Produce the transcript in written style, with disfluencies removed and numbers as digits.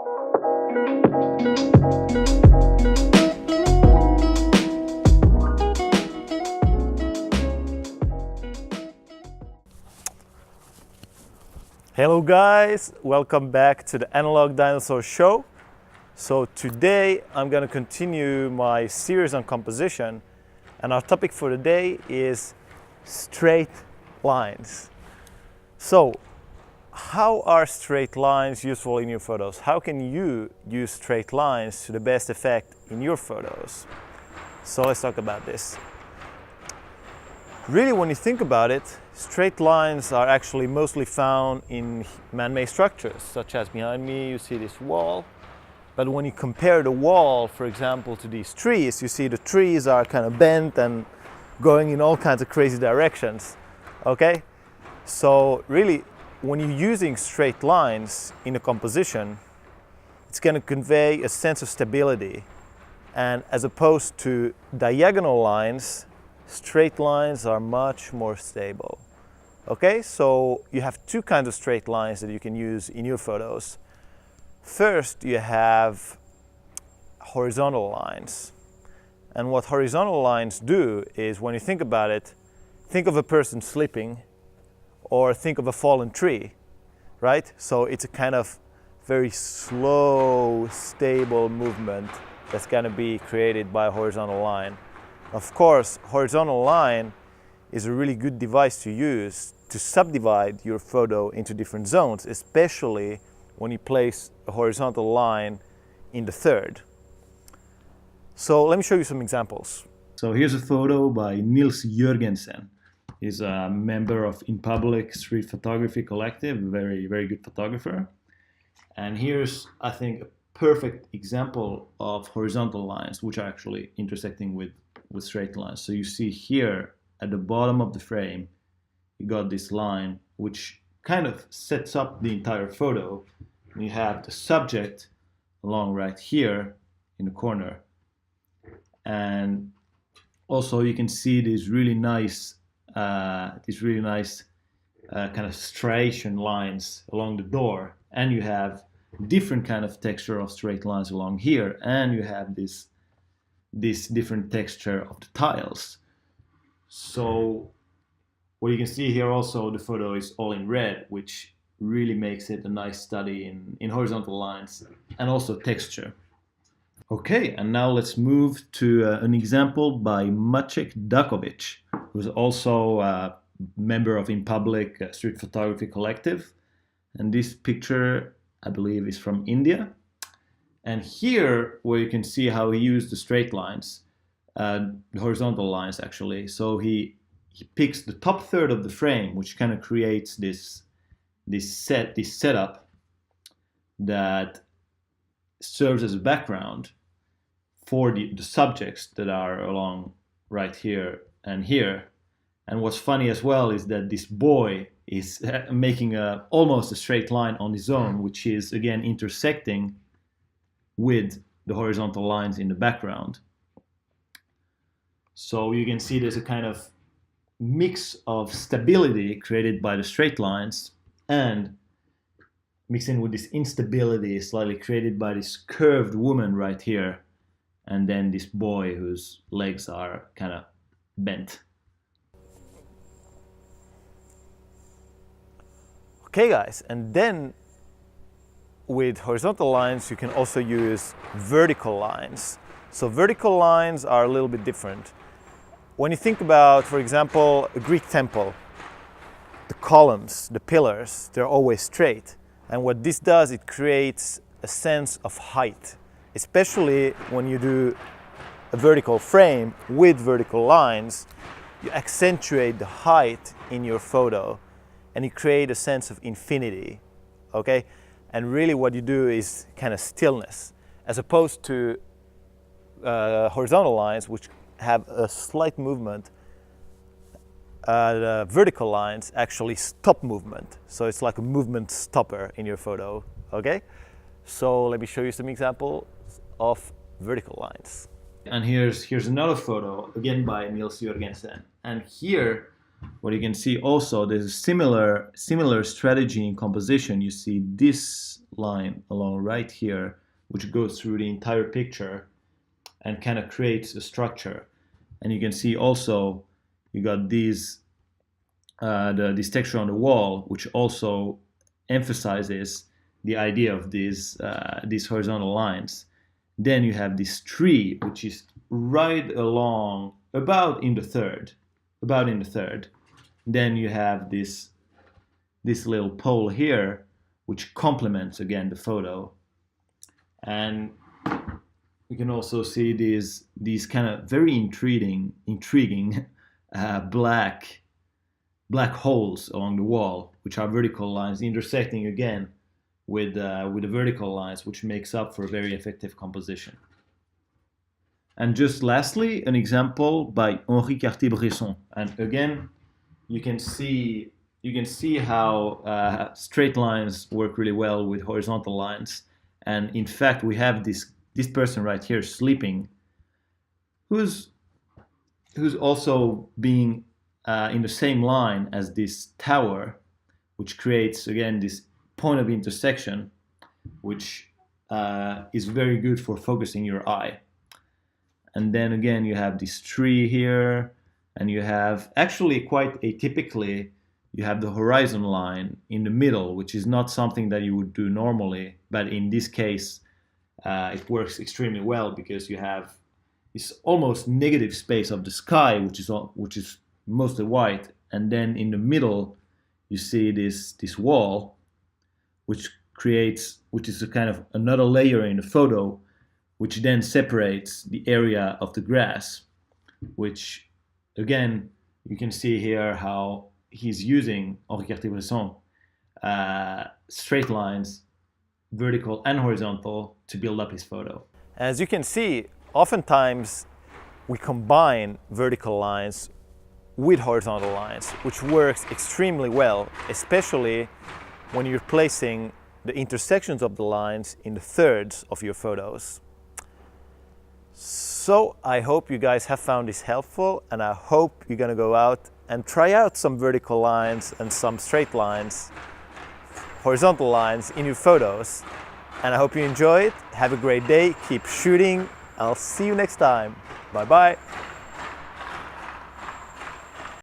Hello guys, welcome back to the Analog Dinosaur Show. So today I'm going to continue my series on composition, and our topic for the day is straight lines. So how are straight lines useful in your photos? How can you use straight lines to the best effect in your photos? So let's talk about this. Really, when you think about it, straight lines are actually mostly found in man-made structures, such as behind me you see this wall. But when you compare the wall, for example, to these trees, you see the trees are kind of bent and going in all kinds of crazy directions. Okay? So really, when you're using straight lines in a composition, it's going to convey a sense of stability. And as opposed to diagonal lines, straight lines are much more stable. Okay, so you have two kinds of straight lines that you can use in your photos. First, you have horizontal lines. And what horizontal lines do is, when you think about it, think of a person sleeping or think of a fallen tree, right? So it's a kind of very slow, stable movement that's going to be created by a horizontal line. Of course, horizontal line is a really good device to use to subdivide your photo into different zones, especially when you place a horizontal line in the third. So let me show you some examples. So here's a photo by Nils Jørgensen. He's a member of In Public Street Photography Collective, a very, very good photographer. And here's, I think, a perfect example of horizontal lines, which are actually intersecting with straight lines. So you see here at the bottom of the frame, you got this line which kind of sets up the entire photo. And you have the subject along right here in the corner. And also you can see these really nice kind of striation lines along the door. And you have different kind of texture of straight lines along here. And you have this different texture of the tiles. So what you can see here also, the photo is all in red, which really makes it a nice study in horizontal lines and also texture. Okay, and now let's move to an example by Maciek Dakovic, who's also a member of In Public Street Photography Collective. And this picture, I believe, is from India. And here, where you can see how he used the straight lines, the horizontal lines actually. So he picks the top third of the frame, which kind of creates this setup that serves as a background for the subjects that are along right here and here. And what's funny as well is that this boy is making almost a straight line on his own, which is again intersecting with the horizontal lines in the background. So you can see there's a kind of mix of stability created by the straight lines and mixing with this instability slightly created by this curved woman right here, and then this boy whose legs are kind of bent. Okay guys, and then with horizontal lines you can also use vertical lines. So vertical lines are a little bit different. When you think about, for example, a Greek temple, the columns, the pillars, they're always straight. And what this does, it creates a sense of height, especially when you do a vertical frame with vertical lines. You accentuate the height in your photo and you create a sense of infinity, okay? And really what you do is kind of stillness, as opposed to horizontal lines, which have a slight movement. The vertical lines actually stop movement. So it's like a movement stopper in your photo, okay? So let me show you some examples of vertical lines. And here's another photo, again by Nils Jørgensen. And here what you can see also, there's a similar strategy in composition. You see this line along right here, which goes through the entire picture and kind of creates a structure. And you can see also you got these this texture on the wall, which also emphasizes the idea of these horizontal lines. Then you have this tree, which is right along about in the third. Then you have this little pole here, which complements again the photo. And you can also see these kind of very intriguing black holes along the wall, which are vertical lines intersecting again with the vertical lines, which makes up for a very effective composition. And just lastly, an example by Henri Cartier-Bresson. And again, you can see how straight lines work really well with horizontal lines. And in fact, we have this person right here sleeping, who's also being in the same line as this tower, which creates again this point of intersection, which is very good for focusing your eye. And then again, you have this tree here, and you have actually quite atypically, you have the horizon line in the middle, which is not something that you would do normally, but in this case, it works extremely well because you have this almost negative space of the sky, which is mostly white, and then in the middle, you see this wall, which is a kind of another layer in the photo, which then separates the area of the grass, which again, you can see here how he's using, Henri Cartier-Bresson, straight lines, vertical and horizontal, to build up his photo. As you can see, oftentimes we combine vertical lines with horizontal lines, which works extremely well, especially when you're placing the intersections of the lines in the thirds of your photos. So I hope you guys have found this helpful, and I hope you're gonna go out and try out some vertical lines and some straight lines, horizontal lines in your photos. And I hope you enjoy it. Have a great day, keep shooting. I'll see you next time. Bye bye.